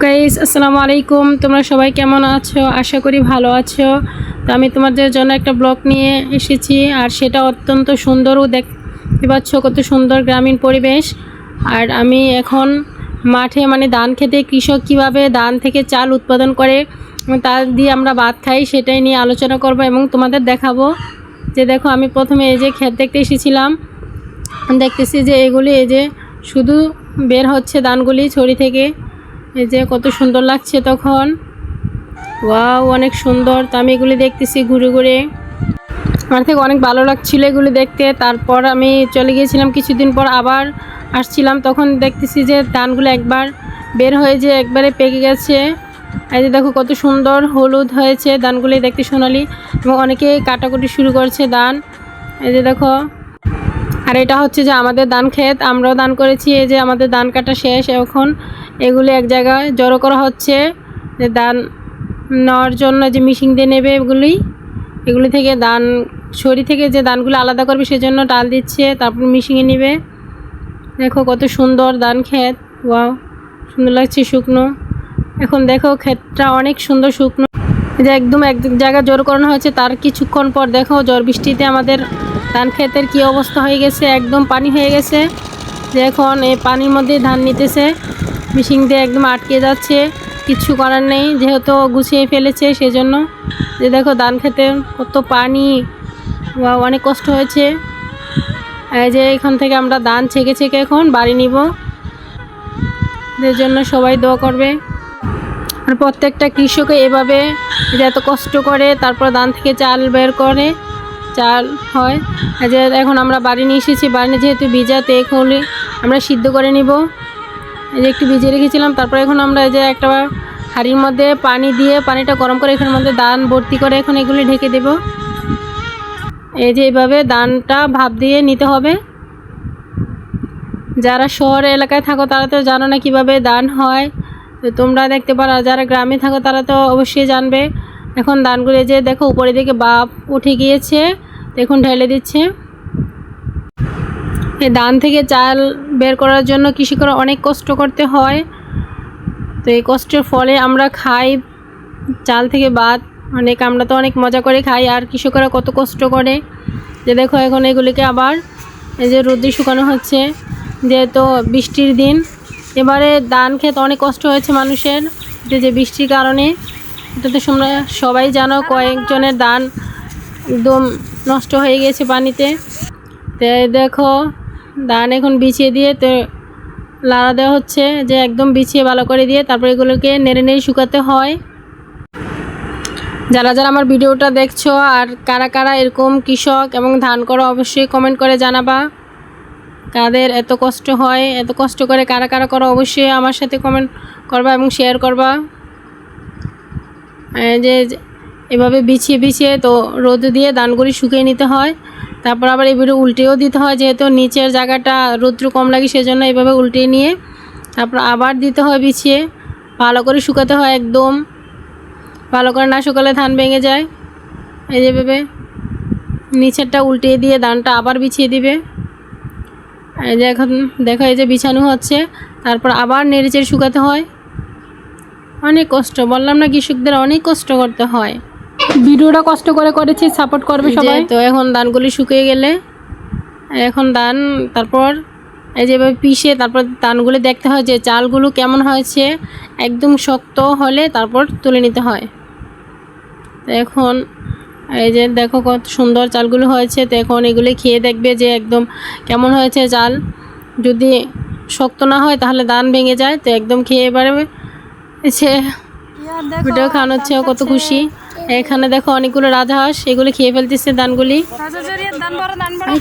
Guys আসসালামু আলাইকুম। তোমরা সবাই কেমন আছো? আশা করি ভালো আছো। তো আমি তোমাদের জন্য একটা ব্লগ নিয়ে এসেছি, আর সেটা অত্যন্ত সুন্দরও দেখতে পাচ্ছ, কত সুন্দর গ্রামীণ পরিবেশ। আর আমি এখন মাঠে ধান খেতে কৃষক কিভাবে ধান থেকে চাল উৎপাদন করে এবং তা দিয়ে আমরা ভাত খাই, সেটাই নিয়ে আলোচনা করব এবং তোমাদের দেখাবো। যে দেখো, আমি প্রথমে এই যে ক্ষেত দেখতে এসেছিলাম, দেখতেছি যে এগুলি এই যে শুধু বের হচ্ছে ধানগুলি ছড়ি থেকে। এই যে কত সুন্দর লাগছে তখন, ওয়াও অনেক সুন্দর। তো আমি এগুলি দেখতেছি ঘুরে ঘুরে, আমার থেকে অনেক ভালো লাগছিল এগুলি দেখতে। তারপর আমি চলে গিয়েছিলাম, কিছুদিন পর আবার আসছিলাম, তখন দেখতেছি যে ধানগুলো একবার বের হয়ে যে একবারে পেকে গেছে। এই যে দেখো কত সুন্দর হলুদ হয়েছে ধানগুলি, দেখতে সোনালি, এবং অনেকে কাটাকুটি শুরু করছে ধান। এই যে দেখো, আর এটা হচ্ছে যে আমাদের ধান ক্ষেত, আমরাও ধান করেছি। এই যে আমাদের ধান কাটা শেষ, এখন এগুলি এক জায়গায় জড়ো করা হচ্ছে যে ধান নেওয়ার জন্য, যে মিশিং দিয়ে নেবে এগুলি থেকে ধান ছড়ি থেকে যে ধানগুলো আলাদা করবে সেজন্য ডাল দিচ্ছে, তারপর মিশিংয়ে নেবে। দেখো কত সুন্দর ধান ক্ষেত, ওয়াও সুন্দর লাগছে শুকনো। এখন দেখো ক্ষেতটা অনেক সুন্দর শুকনো, যে একদম এক জায়গায় জড়ো করানো হয়েছে। তার কিছুক্ষণ পর দেখো ঝড় বৃষ্টিতে আমাদের ধান ক্ষেতের কী অবস্থা হয়ে গেছে, একদম পানি হয়ে গেছে। যে এখন এই পানির মধ্যে ধান নিতেছে, মিশিং দিয়ে একদম আটকে যাচ্ছে, কিছু করার নেই, যেহেতু গুছিয়ে ফেলেছে সেজন্য। যে দেখো ধান খেতে কত পানি, অনেক কষ্ট হয়েছে। এই যে এখান থেকে আমরা ধান ছেঁকে ছেঁকে এখন বাড়ি নিব, এর জন্য সবাই দোয়া করবে। আর প্রত্যেকটা কৃষকে এভাবে যে এত কষ্ট করে তারপর ধান থেকে চাল বের করে, চাল হয়। যে এখন আমরা বাড়ি নিয়ে এসেছি, বাড়ি যেহেতু ভিজাতে এগুলি আমরা সিদ্ধ করে নিব। এই যে একটু ভিজিয়ে রেখেছিলাম, তারপর এখন আমরা এই যে একটা হাঁড়ির মধ্যে পানি দিয়ে, পানিটা গরম করে এখানের মধ্যে ধান ভর্তি করে এখন এগুলি ঢেকে দেব। এই যে এইভাবে ধানটা ভাপ দিয়ে নিতে হবে। যারা শহর এলাকায় থাকো তারা তো জানো না কিভাবে ধান হয়, তো তোমরা দেখতে পারো। যারা গ্রামে থাকো তারা তো অবশ্যই জানবে। এখন ধানগুলো যে দেখো উপরে দিকে বাপ উঠে গিয়েছে, দেখুন ঢেলে দিচ্ছে। এই ধান থেকে চাল বের করার জন্য কৃষকেরা অনেক কষ্ট করতে হয়, তো এই কষ্টের ফলে আমরা খাই চাল থেকে ভাত। আমরা তো অনেক মজা করে খাই, আর কৃষকেরা কত কষ্ট করে। যে দেখো এখন এগুলিকে আবার এই যে রোদে শুকানো হচ্ছে, যেহেতু বৃষ্টির দিন। এবারে ধান খেতে অনেক কষ্ট হয়েছে মানুষের, যে বৃষ্টির কারণে। এটা তো সবাই জানো, কয়েকজনের ধান একদম নষ্ট হয়ে গেছে পানিতে। তো দেখো ধান এখন বিছিয়ে দিয়ে তো লাড়া দেওয়া হচ্ছে, যে একদম বিছিয়ে ভালো করে দিয়ে তারপর এগুলোকে নেড়ে নেড়ে শুকাতে হয়। যারা যারা আমার ভিডিওটা দেখছো আর কারা কারা এরকম কৃষক এবং ধান করো, অবশ্যই কমেন্ট করে জানাবা কাদের এত কষ্ট হয়, এত কষ্ট করে কারা কারা করো, অবশ্যই আমার সাথে কমেন্ট করবা এবং শেয়ার করবা। যে এভাবে বিছিয়ে বিছিয়ে তো রোদ দিয়ে ধানগুলি শুকিয়ে নিতে হয়, তারপর আবার এবারে উল্টেও দিতে হয়, যেহেতু নিচের জায়গাটা রৌদ্র কম লাগে সেজন্য এভাবে উল্টিয়ে নিয়ে তারপর আবার দিতে হয় বিছিয়ে, ভালো করে শুকাতে হয়। একদম ভালো করে না শুকালে ধান ভেঙে যায়। এই যেভাবে নিচেরটা উল্টিয়ে দিয়ে ধানটা আবার বিছিয়ে দিবে। এই যে এখন দেখো এই যে বিছানো হচ্ছে, তারপর আবার নেড়েচেড়ে শুকাতে হয়। অনেক কষ্ট, বললাম না কৃষকদের অনেক কষ্ট করতে হয়। ভিডিওটা কষ্ট করে করেছি, সাপোর্ট করবে সবাই। তো এখন ধানগুলি শুকিয়ে গেলে এখন ধান তারপর এই যেভাবে পিষে তারপর ধানগুলি দেখতে হয় যে চালগুলো কেমন হয়েছে, একদম শক্ত হলে তারপর তুলে নিতে হয়। তো এখন এই যে দেখো কত সুন্দর চালগুলো হয়েছে। তো এখন এগুলি খেয়ে দেখবে যে একদম কেমন হয়েছে চাল। যদি শক্ত না হয় তাহলে ধান ভেঙে যায়। তো একদম খেয়ে এবারে সে ভিডিও খাওয়ানো হচ্ছে, কত খুশি। এখানে দেখো অনেকগুলো রাজহাঁস, এগুলি খেয়ে ফেলতেছে ধানগুলি।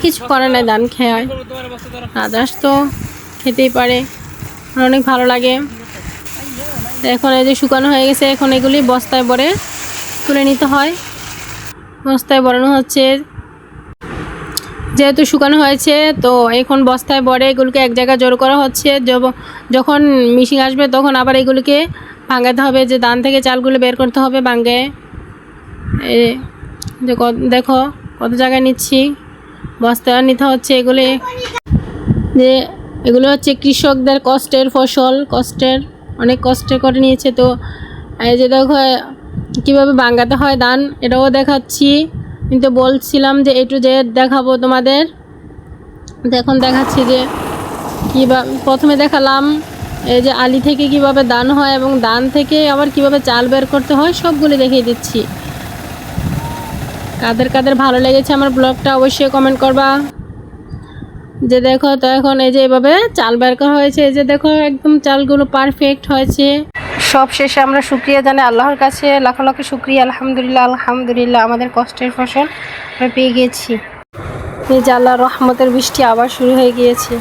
কিছু করে নাই, ধান খেয়ে হয়। রাজহাঁস তো খেতেই পারে, অনেক ভালো লাগে। এখন এই যে শুকানো হয়ে গেছে, এখন এগুলি বস্তায় ভরে তুলে নিতে হয়। বস্তায় ভরানো হচ্ছে, যেহেতু শুকানো হয়েছে তো এখন বস্তায় ভরে এগুলোকে এক জায়গায় জড়ো করা হচ্ছে। যখন মিশিং আসবে তখন আবার এগুলিকে ভাঙাতে হবে, যে ধান থেকে চালগুলো বের করতে হবে ভাঙে। যে দেখো কত জায়গায় নিচ্ছি, বস্তায় নিতে হচ্ছে এগুলি। যে এগুলো হচ্ছে কৃষকদের কষ্টের ফসল, কষ্টের অনেক কষ্ট করে নিয়েছে। তো এই যে দেখো কীভাবে ভাঙাতে হয় ধান, এটাও দেখাচ্ছি, কিন্তু বলছিলাম যে A to Z দেখাবো তোমাদের। এখন দেখাচ্ছি যে কীভাবে, প্রথমে দেখালাম এই যে আলি থেকে কিভাবে ধান হয় এবং ধান থেকে আবার কিভাবে চাল বের করতে হয়, সবগুলো দেখিয়ে দিচ্ছি। কাদের কাদের ভালো লেগেছে আমার ব্লগটা অবশ্যই কমেন্ট করবা। যে দেখো, তো এখন এই যে এভাবে চাল বের করা হয়েছে, এই যে দেখো একদম চালগুলো পারফেক্ট হয়েছে। সব শেষে আমরা শুকরিয়া জানাই আল্লাহর কাছে, লাখ লাখ শুকরিয়া। আলহামদুলিল্লাহ, আলহামদুলিল্লাহ, আমাদের কষ্টের ফসল আমরা পেয়ে গিয়েছি। এই যে আল্লাহর রহমতের বৃষ্টি আবার শুরু হয়ে গিয়েছে।